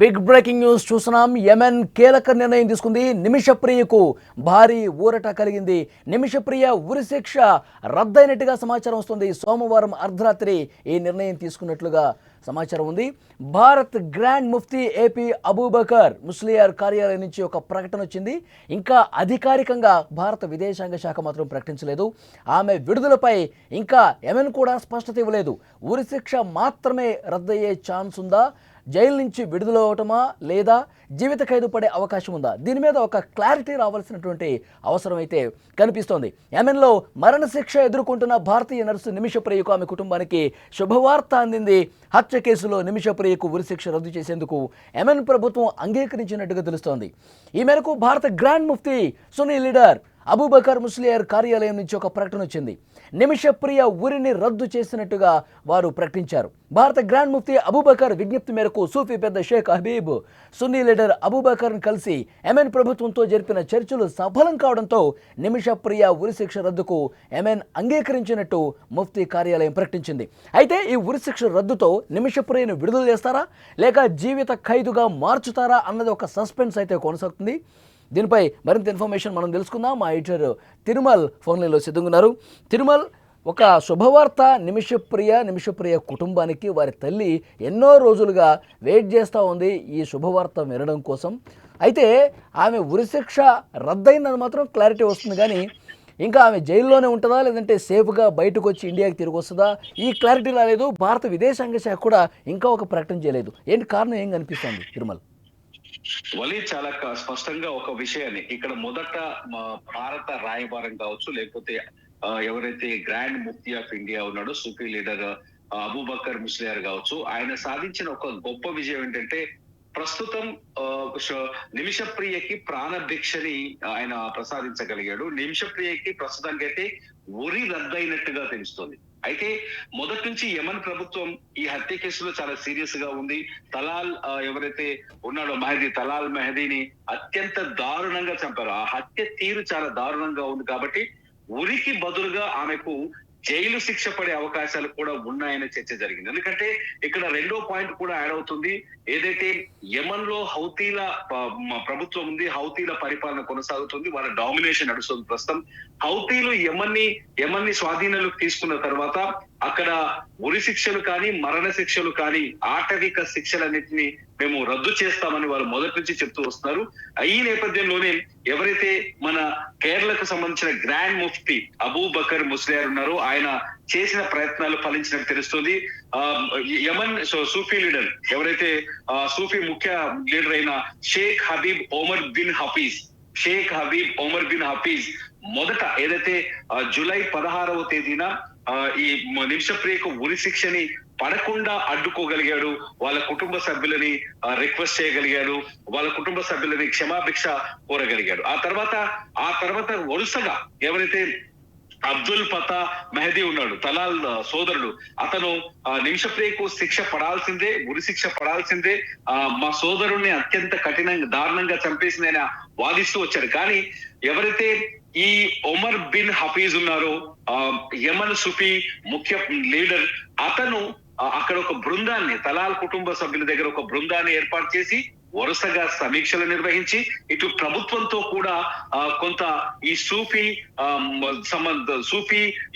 Big breaking news చూస్తున్నాం. Yemen కీలక నిర్ణయం తీసుకుంది. నిమిషప్రియకు భారీ ఊరట కలిగింది. నిమిషప్రియ ఉరిశిక్ష రద్దయినట్టుగా సమాచారం వస్తుంది. సోమవారం అర్ధరాత్రి ఈ నిర్ణయం తీసుకున్నట్లుగా సమాచారం ఉంది. భారత్ గ్రాండ్ ముఫ్తీ ఏపీ అబూబకర్ ముస్లియార్ కార్యాలయం నుంచి ఒక ప్రకటన వచ్చింది. ఇంకా అధికారికంగా భారత విదేశాంగ శాఖ మాత్రం ప్రకటించలేదు. ఆమె విడుదలపై ఇంకా యెమెన్ కూడా స్పష్టత ఇవ్వలేదు. ఉరిశిక్ష మాత్రమే రద్దయ్యే ఛాన్స్ ఉందా, జైలు నుంచి విడుదల అవటమా లేదా జీవిత ఖైదు పడే అవకాశం ఉందా, దీని మీద ఒక క్లారిటీ రావాల్సినటువంటి అవసరం అయితే కనిపిస్తోంది. యెమెన్లో మరణశిక్ష ఎదుర్కొంటున్న భారతీయ నర్సు నిమిషప్రియకు ఆమె కుటుంబానికి శుభవార్త అందింది. హత్య కేసులో నిమిషప్రియకు ఉరిశిక్ష రద్దు చేసేందుకు యెమెన్ ప్రభుత్వం అంగీకరించినట్టుగా తెలుస్తోంది. ఈ మేరకు భారత గ్రాండ్ ముఫ్తీ సున్నీ లీడర్ అబూబకర్ ముస్లియార్ కార్యాలయం నుంచి ఒక ప్రకటన వచ్చింది. నిమిషప్రియ ఉరిని రద్దు చేసినట్టుగా వారు ప్రకటించారు. భారత గ్రాండ్ ముఫ్తీ అబూబకర్ విజ్ఞప్తి మేరకు సూఫీ పెద్ద షేక్ హబీబ్ సున్నీ లీడర్ అబూబకర్ను కలిసి యెమెన్ ప్రభుత్వంతో జరిపిన చర్చలు సఫలం కావడంతో నిమిషప్రియ ఉరిశిక్ష రద్దుకు యెమెన్ అంగీకరించినట్టు ముఫ్తీ కార్యాలయం ప్రకటించింది. అయితే ఈ ఉరిశిక్ష రద్దుతో నిమిషప్రియను విడుదల చేస్తారా లేక జీవిత ఖైదుగా మార్చుతారా అన్నది ఒక సస్పెన్స్ అయితే కొనసాగుతుంది. దీనిపై మరింత ఇన్ఫర్మేషన్ మనం తెలుసుకుందాం. మా ఎడిటర్ తిరుమల్ ఫోన్ లైన్లో సిద్ధంగా ఉన్నారు. తిరుమల్, ఒక శుభవార్త నిమిషప్రియ కుటుంబానికి వారి తల్లి ఎన్నో రోజులుగా వెయిట్ చేస్తూ ఉంది ఈ శుభవార్త వినడం కోసం. అయితే ఆమె ఉరిశిక్ష రద్దయిందని మాత్రం క్లారిటీ వస్తుంది, కానీ ఇంకా ఆమె జైల్లోనే ఉంటుందా లేదంటే సేఫ్గా బయటకు వచ్చి ఇండియాకి తిరిగి వస్తుందా, ఈ క్లారిటీ రాలేదు. భారత విదేశాంగ శాఖ కూడా ఇంకా ఒక ప్రకటన చేయలేదు. ఏంటి కారణం, ఏం కనిపిస్తుంది తిరుమల్? వలి చాలా స్పష్టంగా ఒక విషయాన్ని ఇక్కడ మొదట భారత రాయబారం కావచ్చు, లేకపోతే ఎవరైతే గ్రాండ్ ముఫ్తీ ఆఫ్ ఇండియా ఉన్నాడో సూఫీ లీడర్ అబూబకర్ ముస్లియార్ కావచ్చు, ఆయన సాధించిన ఒక గొప్ప విజయం ఏంటంటే ప్రస్తుతం నిమిషప్రియకి ప్రాణభిక్షని ఆయన ప్రసాదించగలిగాడు. నిమిషప్రియకి ప్రస్తుతానికి అయితే ఉరి రద్దయినట్టుగా తెలుస్తుంది. అయితే మొదటి నుంచి యెమెన్ ప్రభుత్వం ఈ హత్య కేసులో చాలా సీరియస్ గా ఉంది. తలాల్ ఎవరైతే ఉన్నాడో తలాల్ మెహదీని అత్యంత దారుణంగా చంపారు. ఆ హత్య తీరు చాలా దారుణంగా ఉంది కాబట్టి ఉరికి బదులుగా ఆమెకు జైలు శిక్ష పడే అవకాశాలు కూడా ఉన్నాయనే చర్చ జరిగింది. ఎందుకంటే ఇక్కడ రెండో పాయింట్ కూడా యాడ్ అవుతుంది. ఏదైతే యెమెన్ లో హౌతీల ప్రభుత్వం ఉంది, హౌతీల పరిపాలన కొనసాగుతుంది, వాళ్ళ డామినేషన్ నడుస్తుంది ప్రస్తుతం. హౌతీలు యెమెన్ ని స్వాధీనంలోకి తీసుకున్న తర్వాత అక్కడ ఉరి శిక్షలు కానీ మరణ శిక్షలు కానీ ఆటవిక శిక్షలన్నింటినీ మేము రద్దు చేస్తామని వాళ్ళు మొదటి నుంచి చెప్తూ వస్తున్నారు. ఈ నేపథ్యంలోనే ఎవరైతే మన కేరళకు సంబంధించిన గ్రాండ్ ముఫ్తీ అబూబకర్ ముస్లియార్ ఉన్నారో ఆయన చేసిన ప్రయత్నాలు ఫలించినట్టు తెలుస్తుంది. యెమెన్ సూఫీ లీడర్ ఎవరైతే సూఫీ ముఖ్య లీడర్ అయిన షేక్ హబీబ్ ఓమర్ బిన్ హఫీజ్ మొదట ఏదైతే జూలై 16వ తేదీన ఈ నిమిషప్రియకు ఉరి శిక్షని పడకుండా అడ్డుకోగలిగాడు. వాళ్ళ కుటుంబ సభ్యులని రిక్వెస్ట్ చేయగలిగాడు, వాళ్ళ కుటుంబ సభ్యులని క్షమాభిక్ష కోరగలిగాడు. ఆ తర్వాత వరుసగా ఎవరైతే అబ్దుల్ ఫతా మెహదీ ఉన్నాడు, తలాల్ సోదరుడు, అతను నిమిషప్రియకు ఉరి శిక్ష పడాల్సిందే, మా సోదరుణ్ణి అత్యంత దారుణంగా చంపేసింది ఆయన వాదిస్తూ వచ్చాడు. కానీ ఎవరైతే ఈ ఒమర్ బిన్ హఫీజ్ ఉన్నారో యెమెన్ సూఫీ ముఖ్య లీడర్, అతను అక్కడ ఒక బృందాన్ని, తలాల్ కుటుంబ సభ్యుల దగ్గర ఒక బృందాన్ని ఏర్పాటు చేసి వరుసగా సమీక్షలు నిర్వహించి ఇటు ప్రభుత్వంతో కూడా కొంత ఈ సూఫీ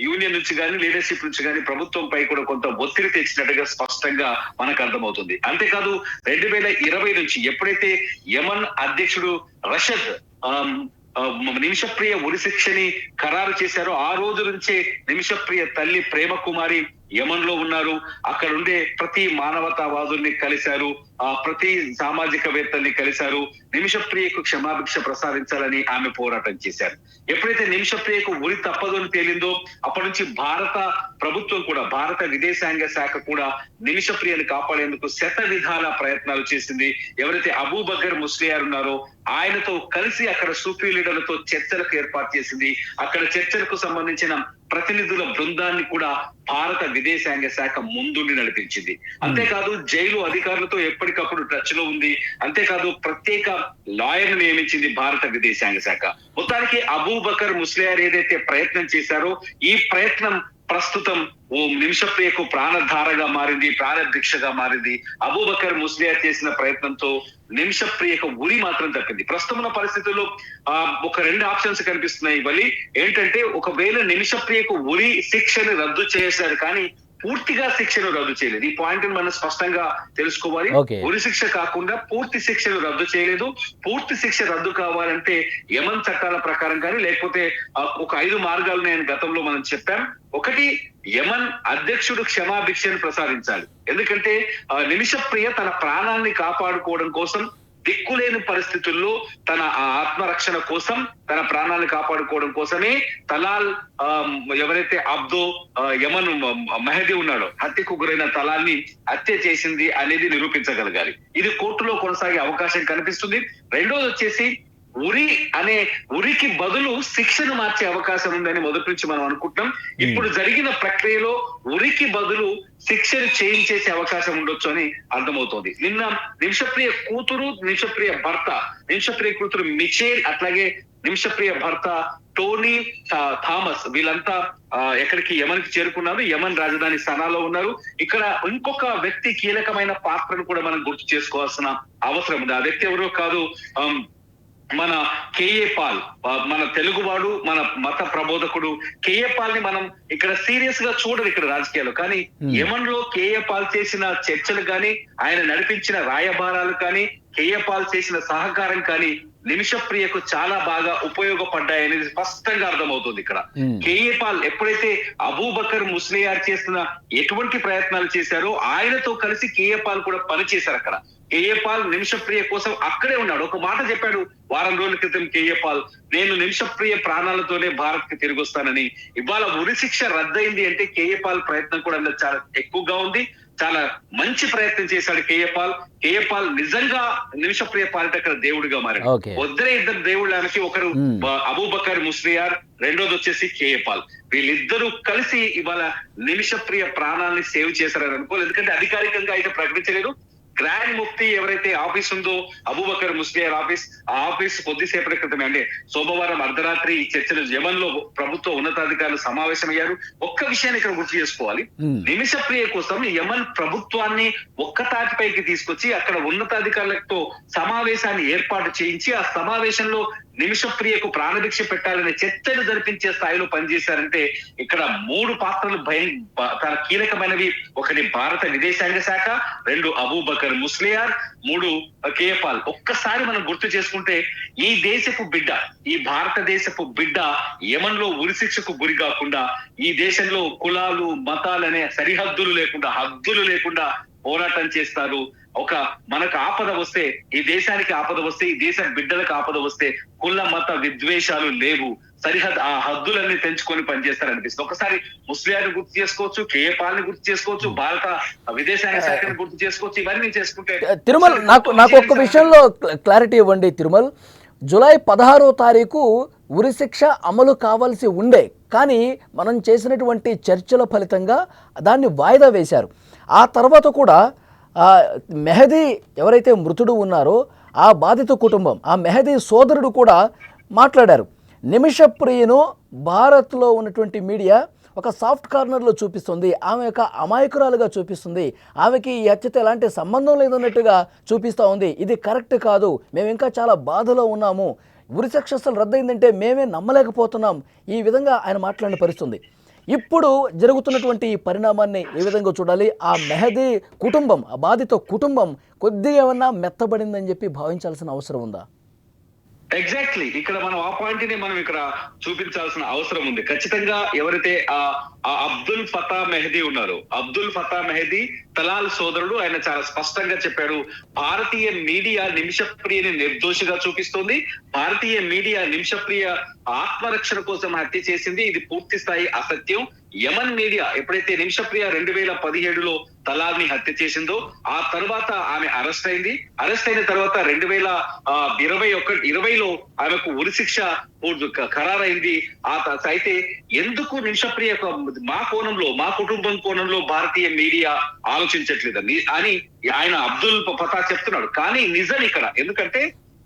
యూనియన్ నుంచి కానీ లీడర్షిప్ నుంచి కానీ ప్రభుత్వంపై కూడా కొంత ఒత్తిడి తెచ్చినట్టుగా స్పష్టంగా మనకు అర్థమవుతుంది. అంతేకాదు 2020 నుంచి ఎప్పుడైతే యెమెన్ అధ్యక్షుడు రషద్ నిమిషప్రియ ఉరి శిక్షని ఖరారు చేశారో ఆ రోజు నుంచే నిమిషప్రియ తల్లి ప్రేమ కుమారి యెమెన్ లో ఉన్నారు. అక్కడ ఉండే ప్రతి మానవతావాదుల్ని కలిశారు, ప్రతి సామాజికవేత్తల్ని కలిశారు. నిమిషప్రియకు క్షమాభిక్ష ప్రసాదించాలని ఆమె పోరాటం చేశారు. ఎప్పుడైతే నిమిషప్రియకు ఉరి తప్పదు అని తేలిందో అప్పటి నుంచి భారత ప్రభుత్వం కూడా, భారత విదేశాంగ శాఖ కూడా నిమిషప్రియను కాపాడేందుకు శత విధాల ప్రయత్నాలు చేసింది. ఎవరైతే అబూబకర్ ముస్లియార్ ఉన్నారో ఆయనతో కలిసి అక్కడ సూఫీ లీడర్లతో చర్చలకు ఏర్పాటు చేసింది. అక్కడ చర్చలకు సంబంధించిన ప్రతినిధుల బృందాన్ని కూడా భారత విదేశాంగ శాఖ ముందుండి నడిపించింది. అంతేకాదు జైలు అధికారులతో ఎప్పటికప్పుడు టచ్ లో ఉంది. అంతేకాదు ప్రత్యేక లాయర్ నియమించింది భారత విదేశాంగ శాఖ. మొత్తానికి అబూబకర్ ముస్లియార్ ఏదైతే ప్రయత్నం చేశారో ఈ ప్రయత్నం ప్రస్తుతం ఓ నిమిషప్రియకు ప్రాణధారగా మారింది, ప్రాణభిక్షగా మారింది. అబూబకర్ ముస్లియార్ చేసిన ప్రయత్నంతో నిమిషప్రియకు ఉరి మాత్రం తప్పింది. ప్రస్తుతం ఉన్న పరిస్థితుల్లో ఒక 2 ఆప్షన్స్ కనిపిస్తున్నాయి వలి. ఏంటంటే ఒకవేళ నిమిషప్రియకు ఉరి శిక్షను రద్దు చేశారు కానీ పూర్తిగా శిక్షను రద్దు చేయలేదు. ఈ పాయింట్ మనం స్పష్టంగా తెలుసుకోవాలి. ఉరి శిక్ష కాకుండా పూర్తి శిక్షను రద్దు చేయలేదు. పూర్తి శిక్ష రద్దు కావాలంటే యమన్ చట్టాల ప్రకారం కానీ లేకపోతే ఒక 5 మార్గాలు నేను గతంలో మనం చెప్పాం. ఒకటి, యమన్ అధ్యక్షుడు క్షమాభిక్షను ప్రసాదించాలి. ఎందుకంటే నిమిషప్రియ తన ప్రాణాన్ని కాపాడుకోవడం కోసం దిక్కులేని పరిస్థితుల్లో తన ఆత్మరక్షణ కోసం తన ప్రాణాలను కాపాడుకోవడం కోసమే తలాల్ ఎవరైతే అబ్దో యమన్ మెహదీ ఉన్నాడో హత్యకు గురైన తలాల్ని హత్య చేసింది అనేది నిరూపించగలగాలి. ఇది కోర్టులో కొనసాగే అవకాశం కనిపిస్తుంది. రెండోది వచ్చేసి ఉరికి బదులు శిక్షను మార్చే అవకాశం ఉందని మొదటి నుంచి మనం అనుకుంటున్నాం. ఇప్పుడు జరిగిన ప్రక్రియలో ఉరికి బదులు శిక్షను చేయించేసే అవకాశం ఉండొచ్చు అని అర్థమవుతోంది. నిన్న నిమిషప్రియ కూతురు, నిమిషప్రియ భర్త, నిమిషప్రియ కూతురు మిచేల్ అట్లాగే నిమిషప్రియ భర్త టోనీ థామస్ వీళ్ళంతా ఎక్కడికి యమన్ కి చేరుకున్నారు. యమన్ రాజధాని సనాలో ఉన్నారు. ఇక్కడ ఇంకొక వ్యక్తి కీలకమైన పాత్రను కూడా మనం గుర్తు చేసుకోవాల్సిన అవసరం ఉంది. ఆ వ్యక్తి ఎవరో కాదు, మన కేఏ పాల్, మన తెలుగువాడు, మన మత ప్రబోధకుడు కేఏ పాల్ ని మనం ఇక్కడ సీరియస్ గా చూడరు ఇక్కడ రాజకీయాలు. కానీ యమన్ లో కేఏ పాల్ చేసిన చర్చలు కానీ ఆయన నడిపించిన రాయబారాలు కానీ కేఏ పాల్ చేసిన సహకారం కానీ నిమిషప్రియకు చాలా బాగా ఉపయోగపడ్డాయనేది స్పష్టంగా అర్థమవుతుంది. ఇక్కడ కేఏ పాల్ ఎప్పుడైతే అబూబకర్ ముస్లియార్ చేస్తున్న ఎటువంటి ప్రయత్నాలు చేశారో ఆయనతో కలిసి కేఏ పాల్ కూడా పనిచేశారు. అక్కడ కేఏ పాల్ నిమిషప్రియ కోసం అక్కడే ఉన్నాడు. ఒక మాట చెప్పాడు వారం రోజుల క్రితం కేఏ పాల్, నేను నిమిషప్రియ ప్రాణాలతోనే భారత్ కి తిరిగి వస్తానని. ఇవాళ ఉరి శిక్ష రద్దయింది అంటే కేఏ పాల్ ప్రయత్నం కూడా చాలా ఎక్కువగా ఉంది. చాలా మంచి ప్రయత్నం చేశాడు కేఏ పాల్. కేఏ పాల్ నిజంగా నిమిషప్రియ పాలిట అక్కడ దేవుడిగా మారాడు. వద్దరే ఇద్దరు దేవుళ్ళకి, ఒకరు అబూబకర్ ముస్లియార్, రెండోది వచ్చేసి కేఏ పాల్. వీళ్ళిద్దరూ కలిసి ఇవాళ నిమిషప్రియ ప్రాణాలని సేవ్ చేశారని అనుకోలేదు. ఎందుకంటే అధికారికంగా అయితే ప్రకటించలేదు. గ్రాండ్ ముఫ్తీ ఎవరైతే ఆఫీస్ ఉందో అబూబకర్ ముస్లియార్ ఆఫీస్, ఆ ఆఫీస్ కొద్దిసేపటి క్రితమే అంటే సోమవారం అర్ధరాత్రి ఈ చర్చలు యమన్ లో ప్రభుత్వ ఉన్నతాధికారులు సమావేశమయ్యారు. ఒక్క విషయాన్ని ఇక్కడ గుర్తు చేసుకోవాలి. నిమిషప్రియ కోసం యమన్ ప్రభుత్వాన్ని ఒక్క తాటిపైకి తీసుకొచ్చి అక్కడ ఉన్నతాధికారులతో సమావేశాన్ని ఏర్పాటు చేయించి ఆ సమావేశంలో నిమిషప్రియకు ప్రాణభిక్ష పెట్టాలనే చర్చలు జరిపించే స్థాయిలో పనిచేశారంటే ఇక్కడ 3 పాత్రలు చాలా కీలకమైనవి. ఒకటి భారత విదేశాంగ శాఖ, 2 అబూబకర్ ముస్లియార్, 3 కేఏ పాల్. ఒక్కసారి మనం గుర్తు చేసుకుంటే ఈ దేశపు బిడ్డ, ఈ భారతదేశపు బిడ్డ యమన్ లో ఉరిశిక్షకు గురి కాకుండా ఈ దేశంలో కులాలు మతాలనే సరిహద్దులు లేకుండా, హద్దులు లేకుండా పోరాటం చేస్తారు. మనకు ఆపద వస్తే, ఈ దేశానికి ఆపద వస్తే, ఈ దేశ బిడ్డలకు ఆపద వస్తే కుల మత విద్వేషాలు లేవు, ఆ హద్దులన్నీ తెంచుకొని పనిచేస్తారనిపిస్తుంది. ఒకసారి ముస్లింని గుర్తు చేసుకోవచ్చు, కేఏ పాల్ ని గుర్తు చేసుకోవచ్చు, భారత విదేశాంగ శాఖని గుర్తు చేసుకోవచ్చు. ఇవన్నీ చేసుకుంటే తిరుమల్ నాకు ఒక్క విషయంలో క్లారిటీ ఇవ్వండి తిరుమల్. జూలై 16వ తారీఖు ఉరిశిక్ష అమలు కావాల్సి ఉండే, కానీ మనం చేసినటువంటి చర్చల ఫలితంగా దాన్ని వాయిదా వేశారు. ఆ తర్వాత కూడా మెహదీ ఎవరైతే మృతుడు ఉన్నారో ఆ బాధిత కుటుంబం, ఆ మెహదీ సోదరుడు కూడా మాట్లాడారు. నిమిషప్రియను భారత్లో ఉన్నటువంటి మీడియా ఒక సాఫ్ట్ కార్నర్లో చూపిస్తుంది, ఆమె యొక్క అమాయకురాలుగా చూపిస్తుంది, ఆమెకి ఈ హత్యతో ఎలాంటి సంబంధం లేదన్నట్టుగా చూపిస్తూ ఉంది. ఇది కరెక్ట్ కాదు, మేము ఇంకా చాలా బాధలో ఉన్నాము, ఉరిశిక్ష అసలు రద్దయిందంటే మేమే నమ్మలేకపోతున్నాం, ఈ విధంగా ఆయన మాట్లాడిన పరిస్థితుంది. ఇప్పుడు జరుగుతున్నటువంటి ఈ పరిణామాన్ని ఏ విధంగా చూడాలి? ఆ మెహదీ కుటుంబం, ఆ బాధిత కుటుంబం కొద్దిగా ఏమన్నా మెత్తబడిందని చెప్పి భావించాల్సిన అవసరం ఉందా? ఎగ్జాక్ట్లీ, ఇక్కడ మనం ఆ పాయింట్ ని మనం ఇక్కడ చూపించాల్సిన అవసరం ఉంది. ఖచ్చితంగా ఎవరైతే ఆ అబ్దుల్ ఫతా మెహదీ ఉన్నారో, అబ్దుల్ ఫతా మెహదీ తలాల్ సోదరుడు, ఆయన చాలా స్పష్టంగా చెప్పాడు, భారతీయ మీడియా నిమిషప్రియని నిర్దోషిగా చూపిస్తోంది, భారతీయ మీడియా నిమిషప్రియ ఆత్మరక్షణ కోసం హత్య చేసింది, ఇది పూర్తి స్థాయి అసత్యం. యమన్ మీడియా ఎప్పుడైతే నిమిషప్రియ 2017లో తలాల్ ని హత్య చేసిందో ఆ తర్వాత ఆమె అరెస్ట్ అయింది. అరెస్ట్ అయిన తర్వాత 2020లో ఆమెకు ఉరిశిక్ష ఖరారైంది. అయితే ఎందుకు నిమిషప్రియ మా కోణంలో, మా కుటుంబం కోణంలో భారతీయ మీడియా ఆలోచించట్లేదని అని ఆయన అబ్దుల్ ఫతా చెప్తున్నాడు. కానీ నిజం ఇక్కడ, ఎందుకంటే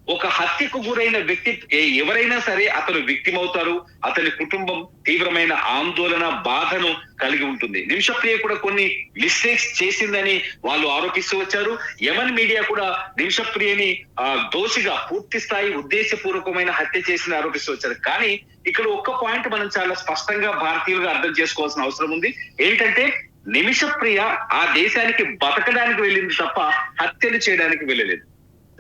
ఒక హత్యకు గురైన వ్యక్తి ఎవరైనా సరే అతను విక్టిమ్ అవుతారు. అతని కుటుంబం తీవ్రమైన ఆందోళన, బాధను కలిగి ఉంటుంది. నిమిషప్రియ కూడా కొన్ని మిస్టేక్స్ చేసిందని వాళ్ళు ఆరోపిస్తూ వచ్చారు. యమన్ మీడియా కూడా నిమిషప్రియని దోషిగా పూర్తి స్థాయి ఉద్దేశపూర్వకమైన హత్య చేసిందని ఆరోపిస్తూ వచ్చారు. కానీ ఇక్కడ ఒక్క పాయింట్ మనం చాలా స్పష్టంగా భారతీయులుగా అర్థం చేసుకోవాల్సిన అవసరం ఉంది. ఏంటంటే నిమిషప్రియ ఆ దేశానికి బతకడానికి వెళ్ళింది తప్ప హత్యలు చేయడానికి వెళ్ళలేదు.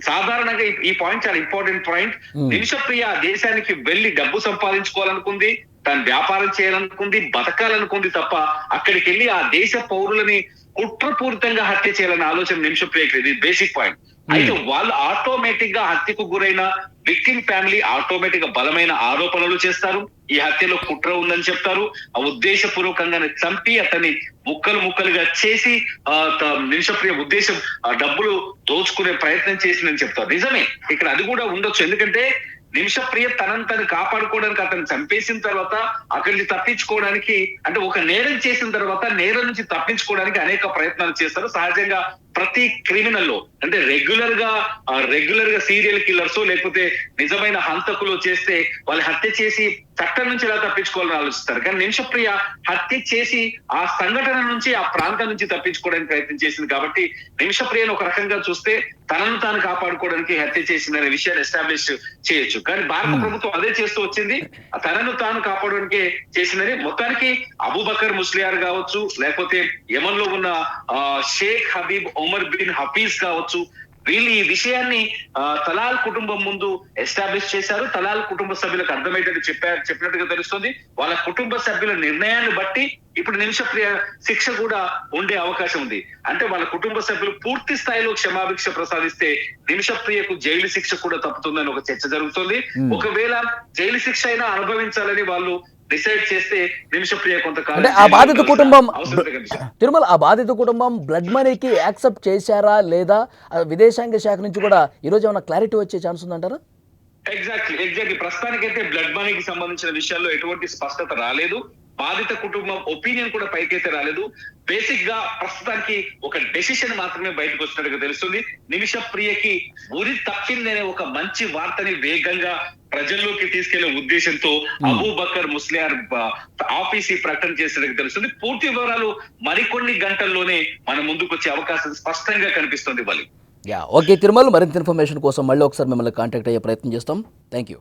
సాధారణంగా ఈ పాయింట్ చాలా ఇంపార్టెంట్ పాయింట్. నిమిషప్రియ ఆ దేశానికి వెళ్లి డబ్బు సంపాదించుకోవాలనుకుంది, తను వ్యాపారం చేయాలనుకుంది, బతకాలనుకుంది తప్ప అక్కడికి వెళ్ళి ఆ దేశ పౌరులని కుట్రపూరితంగా హత్య చేయాలన్న ఆలోచన నిమిషప్రియకి ఇది బేసిక్ పాయింట్. అయితే వాళ్ళు ఆటోమేటిక్ గా హత్యకు గురైన విక్టిమ్ ఫ్యామిలీ ఆటోమేటిక్ గా బలమైన ఆరోపణలు చేస్తారు. ఈ హత్యలో కుట్ర ఉందని చెప్తారు. ఆ ఉద్దేశపూర్వకంగానే చంపి అతన్ని ముక్కలుగా చేసి నిమిషప్రియ ఉద్దేశం డబ్బులు దోచుకునే ప్రయత్నం చేసిందని చెప్తారు. నిజమే, ఇక్కడ అది కూడా ఉండొచ్చు. ఎందుకంటే నిమిషప్రియ తనను కాపాడుకోవడానికి అతను చంపేసిన తర్వాత అక్కడి నుంచి తప్పించుకోవడానికి, అంటే ఒక నేరం చేసిన తర్వాత నేరం నుంచి తప్పించుకోవడానికి అనేక ప్రయత్నాలు చేస్తారు. సహజంగా ప్రతి క్రిమినల్ లో, అంటే రెగ్యులర్ గా సీరియల్ కిల్లర్స్ లేకపోతే నిజమైన హంతకులు చేస్తే వాళ్ళు హత్య చేసి చట్టం నుంచి ఎలా తప్పించుకోవాలని ఆలోచిస్తారు. కానీ నిమిషప్రియ హత్య చేసి ఆ సంఘటన నుంచి, ఆ ప్రాంతం నుంచి తప్పించుకోవడానికి ప్రయత్నం చేసింది. కాబట్టి నిమిషప్రియను ఒక రకంగా చూస్తే తనను తాను కాపాడుకోవడానికి హత్య చేసిందనే విషయాన్ని ఎస్టాబ్లిష్ చేయొచ్చు. కానీ భారత ప్రభుత్వం అదే చేస్తూ వచ్చింది, తనను తాను కాపాడడానికి చేసిందని. మొత్తానికి అబూబకర్ ముస్లియార్ కావచ్చు, లేకపోతే యమన్ లో ఉన్న షేక్ హబీబ్ ఉమర్ బిన్ హఫీజ్ కావచ్చు, వీళ్ళు ఈ విషయాన్ని తలాల్ కుటుంబం ముందు ఎస్టాబ్లిష్ చేశారు. తలాల్ కుటుంబ సభ్యులకు అర్థమయ్యేటట్టు చెప్పినట్టుగా తెలుస్తుంది. వాళ్ళ కుటుంబ సభ్యుల నిర్ణయాన్ని బట్టి ఇప్పుడు నిమిషప్రియ శిక్ష కూడా ఉండే అవకాశం ఉంది. అంటే వాళ్ళ కుటుంబ సభ్యులు పూర్తి స్థాయిలో క్షమాభిక్ష ప్రసాదిస్తే నిమిషప్రియకు జైలు శిక్ష కూడా తప్పుతుందని ఒక చర్చ జరుగుతుంది. ఒకవేళ జైలు శిక్ష అయినా అనుభవించాలని వాళ్ళు డిసైడ్ చేస్తే నిమిషప్రియ కొంతకాలం అంటే ఆ బాధిత కుటుంబం తిరుమల, ఆ బాధిత కుటుంబం బ్లడ్ మనీకి యాక్సెప్ట్ చేశారా లేదా, విదేశాంగ శాఖ నుంచి కూడా ఈరోజు ఏమైనా క్లారిటీ వచ్చే ఛాన్స్ ఉందంటారా? ఎగ్జాక్ట్లీ ప్రస్తుతానికైతే బ్లడ్ మనీకి సంబంధించిన విషయాల్లో ఎటువంటి స్పష్టత రాలేదు. బాధిత కుటుంబం ఒపీనియన్ కూడా పైకైతే రాలేదు. బేసిక్ గా ప్రస్తుతానికి ఒక డెసిషన్ మాత్రమే బయటకు వచ్చినట్టుగా తెలుస్తుంది. నిమిషప్రియకి ఉరి తప్పిందనే ఒక మంచి వార్తని వేగంగా ప్రజల్లోకి తీసుకెళ్లే ఉద్దేశంతో అబూబకర్ ముస్లియార్ ఆఫీసీ ప్రకటన చేసినట్టుగా తెలుస్తుంది. పూర్తి వివరాలు మరికొన్ని గంటల్లోనే మన ముందుకు వచ్చే అవకాశం స్పష్టంగా కనిపిస్తుంది. బలి ఓకే తిరుమల, మరింత ఇన్ఫర్మేషన్ కోసం మళ్ళీ ఒకసారి మిమ్మల్ని కాంటాక్ట్ అయ్యే ప్రయత్నం చేస్తాం. Thank you.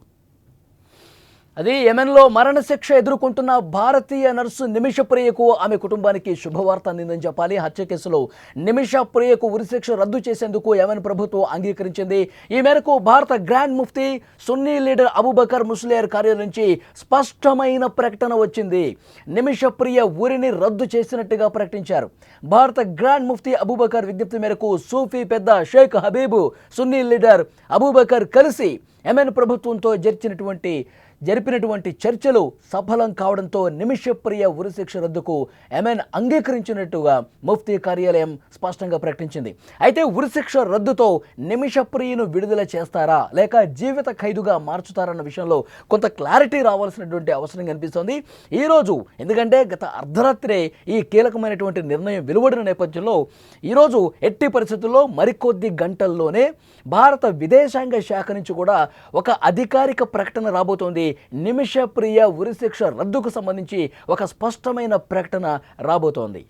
అది యెమెన్లో మరణశిక్ష ఎదుర్కొంటున్న భారతీయ నర్సు నిమిషప్రియకు ఆమె కుటుంబానికి శుభవార్త అందిందని చెప్పాలి. హత్య కేసులో నిమిషప్రియకు ఉరిశిక్ష రద్దు చేసేందుకు యెమెన్ ప్రభుత్వం అంగీకరించింది. ఈ మేరకు భారత గ్రాండ్ ముఫ్తీ సున్నీ లీడర్ అబూబకర్ ముస్లియార్ కార్యాలయం నుంచి స్పష్టమైన ప్రకటన వచ్చింది. నిమిషప్రియ ఉరిని రద్దు చేసినట్టుగా ప్రకటించారు. భారత గ్రాండ్ ముఫ్తీ అబూబకర్ విజ్ఞప్తి మేరకు సూఫీ పెద్ద షేక్ హబీబ్, సున్నీ లీడర్ అబూబకర్ కలిసి యెమెన్ ప్రభుత్వంతో జరిపినటువంటి చర్చలు సఫలం కావడంతో నిమిషప్రియ ఉరిశిక్ష రద్దుకు యెమెన్ అంగీకరించినట్టుగా ముఫ్తీ కార్యాలయం స్పష్టంగా ప్రకటించింది. అయితే ఉరిశిక్ష రద్దుతో నిమిషప్రియను విడుదల చేస్తారా లేక జీవిత ఖైదుగా మార్చుతారన్న విషయంలో కొంత క్లారిటీ రావాల్సినటువంటి అవసరం కనిపిస్తోంది ఈరోజు. ఎందుకంటే గత అర్ధరాత్రే ఈ కీలకమైనటువంటి నిర్ణయం వెలువడిన నేపథ్యంలో ఈరోజు ఎట్టి పరిస్థితుల్లో మరికొద్ది గంటల్లోనే భారత విదేశాంగ శాఖ నుంచి కూడా ఒక అధికారిక ప్రకటన రాబోతోంది. నిమిషప్రియ ఉరిశిక్ష రద్దుకు సంబంధించి ఒక స్పష్టమైన ప్రకటన రాబోతోంది.